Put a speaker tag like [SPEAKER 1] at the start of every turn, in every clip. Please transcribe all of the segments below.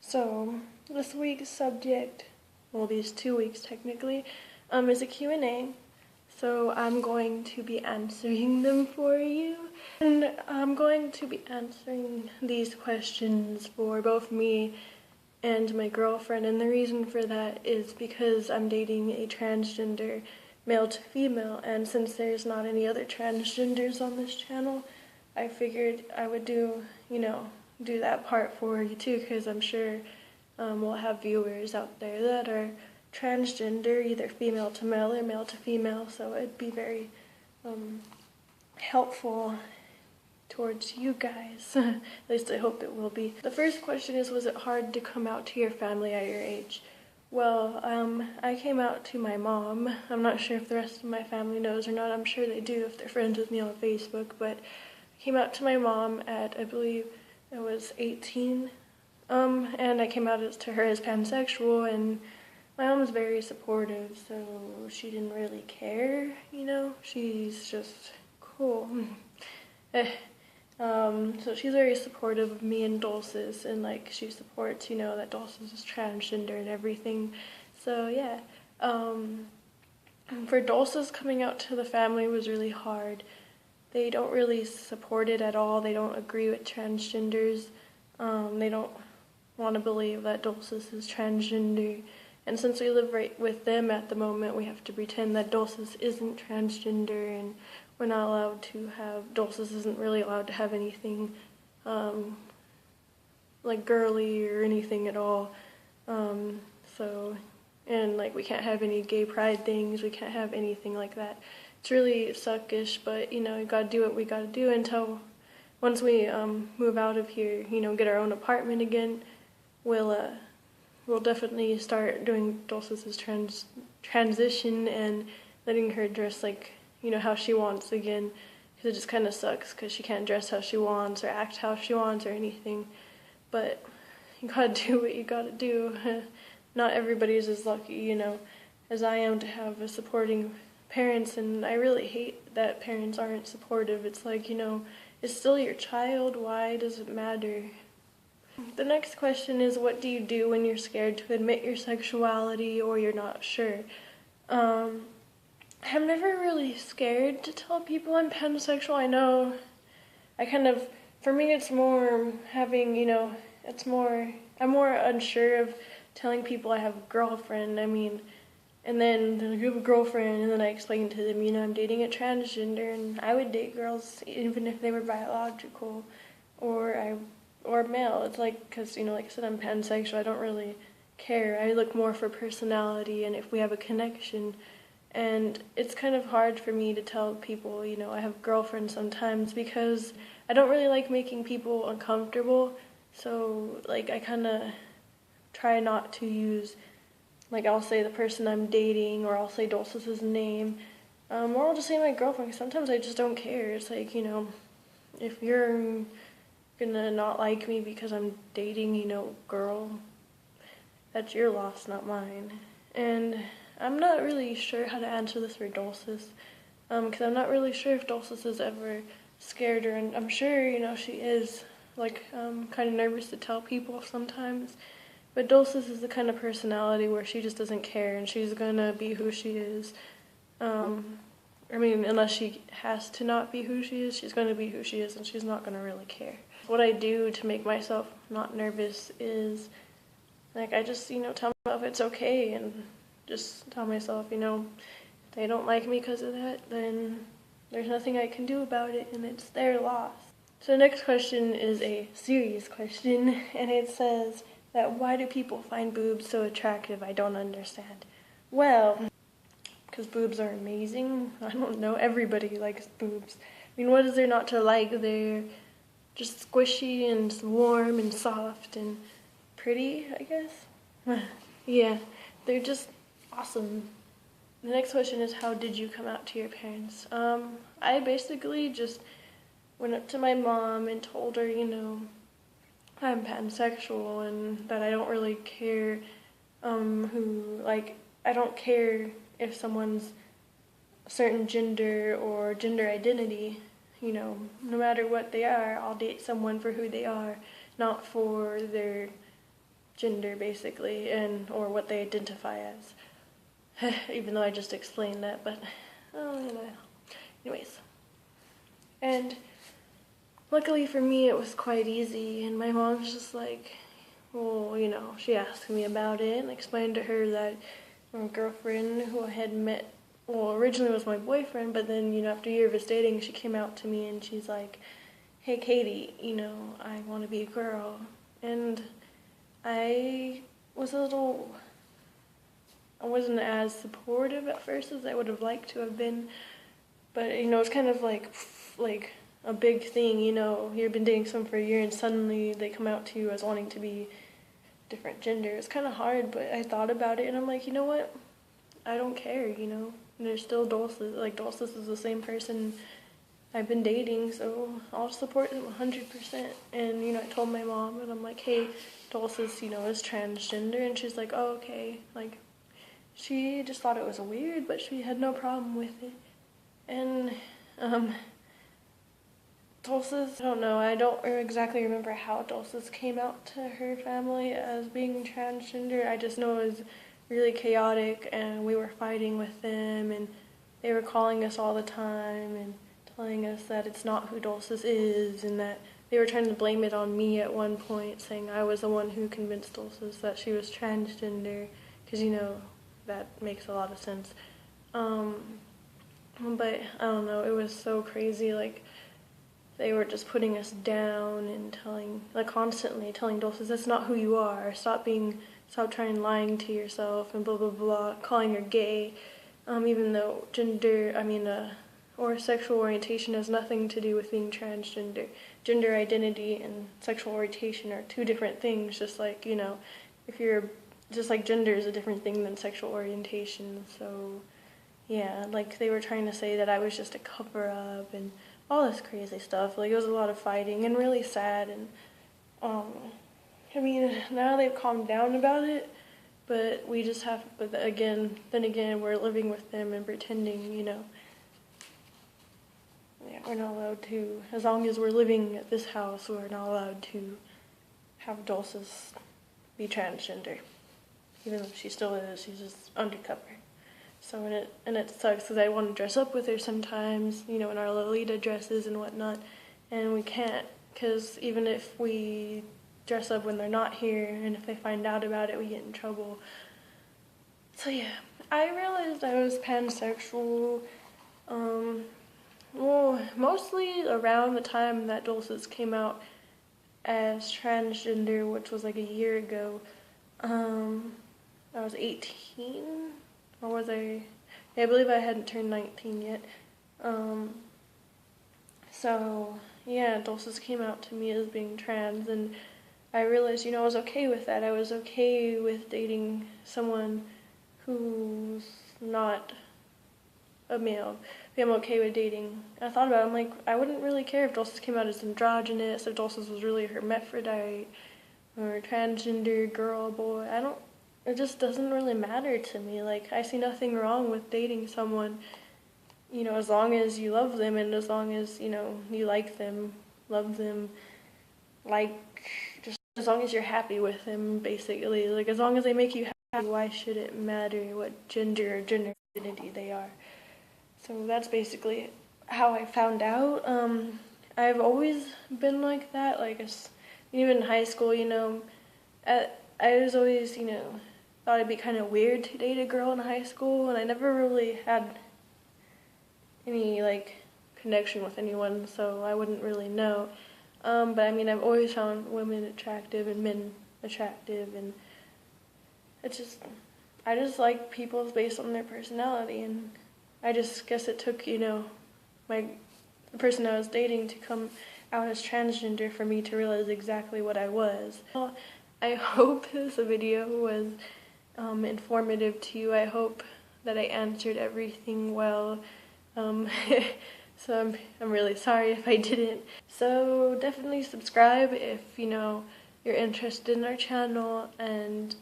[SPEAKER 1] So this week's subject, well, these 2 weeks technically, is a Q&A. So I'm going to be answering them for you. And I'm going to be answering these questions for both me and my girlfriend. And the reason for that is because I'm dating a transgender male to female. And since there's not any other transgenders on this channel, I figured I would do that part for you too, because I'm sure we'll have viewers out there that are transgender, either female to male or male to female, so it'd be very helpful towards you guys. At least I hope it will be. The first question is, was it hard to come out to your family at your age? Well, I came out to my mom. I'm not sure if the rest of my family knows or not. I'm sure they do if they're friends with me on Facebook, but I came out to my mom at, I believe I was 18, and I came out to her as pansexual, and my mom was very supportive, so she didn't really care, she's just cool. So she's very supportive of me and Dulcis, and she supports, that Dulcis is transgender and everything. So yeah, for Dulcis, coming out to the family was really hard. They don't really support it at all. They don't agree with transgenders. They don't want to believe that Dulcis is transgender. And since we live right with them at the moment, we have to pretend that Dulcis isn't transgender, and we're not allowed to have, Dulcis isn't really allowed to have anything like girly or anything at all. And we can't have any gay pride things, we can't have anything like that. It's really suckish, but we gotta do what we gotta do until once we move out of here, get our own apartment again. We'll definitely start doing Dulcis's transition and letting her dress how she wants again, because it just kind of sucks because she can't dress how she wants or act how she wants or anything. But you gotta do what you gotta do. Not everybody's as lucky, as I am to have a supporting parents, and I really hate that parents aren't supportive. It's it's still your child, why does it matter? The next question is, what do you do when you're scared to admit your sexuality or you're not sure? I'm never really scared to tell people I'm pansexual. I know for me it's more having, I'm more unsure of telling people I have a girlfriend. And then you have a girlfriend, and then I explain to them, I'm dating a transgender, and I would date girls even if they were biological or male. It's because, like I said, I'm pansexual. I don't really care. I look more for personality and if we have a connection. And it's kind of hard for me to tell people, I have a girlfriend sometimes, because I don't really like making people uncomfortable. So, I kind of try not to use, I'll say the person I'm dating, or I'll say Dulcis's name, or I'll just say my girlfriend, because sometimes I just don't care. It's if you're gonna not like me because I'm dating, girl, that's your loss, not mine. And I'm not really sure how to answer this for Dulcis, because I'm not really sure if Dulcis is ever scared her, and I'm sure, she is, kind of nervous to tell people sometimes. But Dulcis is the kind of personality where she just doesn't care, and she's gonna be who she is. Unless she has to not be who she is, she's gonna be who she is, and she's not gonna really care. What I do to make myself not nervous is, I just, tell myself it's okay, and just tell myself, if they don't like me because of that, then there's nothing I can do about it, and it's their loss. So the next question is a serious question, and it says that, why do people find boobs so attractive? I don't understand. Well, because boobs are amazing. I don't know, everybody likes boobs. What is there not to like? They're just squishy and warm and soft and pretty, I guess. Yeah, they're just awesome. The next question is, how did you come out to your parents? I basically just went up to my mom and told her, I'm pansexual, and that I don't really care I don't care if someone's a certain gender or gender identity. No matter what they are, I'll date someone for who they are, not for their gender basically, and or what they identify as. Even though I just explained that, but anyways. And luckily for me, it was quite easy, and my mom's just like, well, she asked me about it and explained to her that my girlfriend who I had met, well, originally was my boyfriend, but then, after a year of us dating, she came out to me and she's like, hey, Katie, I want to be a girl. And I wasn't as supportive at first as I would have liked to have been, but, it's kind of like a big thing, you've been dating someone for a year and suddenly they come out to you as wanting to be different gender. It's kind of hard, but I thought about it and I'm like, you know what? I don't care, There's still Dulces. Like, Dulces is the same person I've been dating, so I'll support him 100%. And, I told my mom and I'm like, hey, Dulces, is transgender. And she's like, oh, okay. Like, she just thought it was weird, but she had no problem with it. And, Dulces, I don't know, I don't exactly remember how Dulces came out to her family as being transgender. I just know it was really chaotic and we were fighting with them and they were calling us all the time and telling us that it's not who Dulces is and that they were trying to blame it on me at one point, saying I was the one who convinced Dulces that she was transgender, because that makes a lot of sense. But I don't know, it was so crazy. Like, they were just putting us down and constantly telling Dulces, that's not who you are. Stop trying lying to yourself and blah, blah, blah, calling her gay. Even though or sexual orientation has nothing to do with being transgender. Gender identity and sexual orientation are two different things, just like, gender is a different thing than sexual orientation. So, yeah, like, they were trying to say that I was just a cover-up and all this crazy stuff. Like, it was a lot of fighting and really sad, and now they've calmed down about it, but then again, we're living with them and pretending, we're not allowed to, as long as we're living at this house, we're not allowed to have Dulces be transgender, even though she still is, she's just undercover. So, and it sucks because I want to dress up with her sometimes, in our Lolita dresses and whatnot, and we can't, because even if we dress up when they're not here, and if they find out about it, we get in trouble. So yeah, I realized I was pansexual, mostly around the time that Dulces came out as transgender, which was like a year ago. I was 18. Or was I? Yeah, I believe I hadn't turned 19 yet. So, yeah, Dulces came out to me as being trans, and I realized, I was okay with that. I was okay with dating someone who's not a male. I'm okay with dating. I thought about it, I'm like, I wouldn't really care if Dulces came out as androgynous, if Dulces was really hermaphrodite, or transgender, girl, boy. It just doesn't really matter to me. Like, I see nothing wrong with dating someone, as long as you love them and as long as, you like them, love them, just as long as you're happy with them, basically. Like, as long as they make you happy, why should it matter what gender or gender identity they are? So that's basically how I found out. I've always been like that, like, even in high school, I was always, thought it'd be kind of weird to date a girl in high school, and I never really had any, connection with anyone, so I wouldn't really know. But I've always found women attractive and men attractive, and I just like people based on their personality, and I just guess it took, the person I was dating to come out as transgender for me to realize exactly what I was. Well, I hope this video was informative to you. I hope that I answered everything well. So I'm really sorry if I didn't. So definitely subscribe if you're interested in our channel, and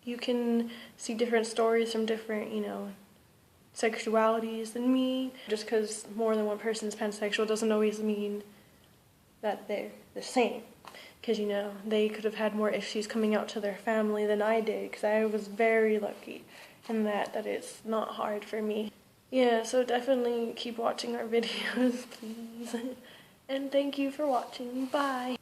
[SPEAKER 1] you can see different stories from different sexualities than me. Just because more than one person is pansexual doesn't always mean that they're the same. because, you know, they could have had more issues coming out to their family than I did, because I was very lucky in that it's not hard for me. Yeah, so definitely keep watching our videos, please. And thank you for watching. Bye.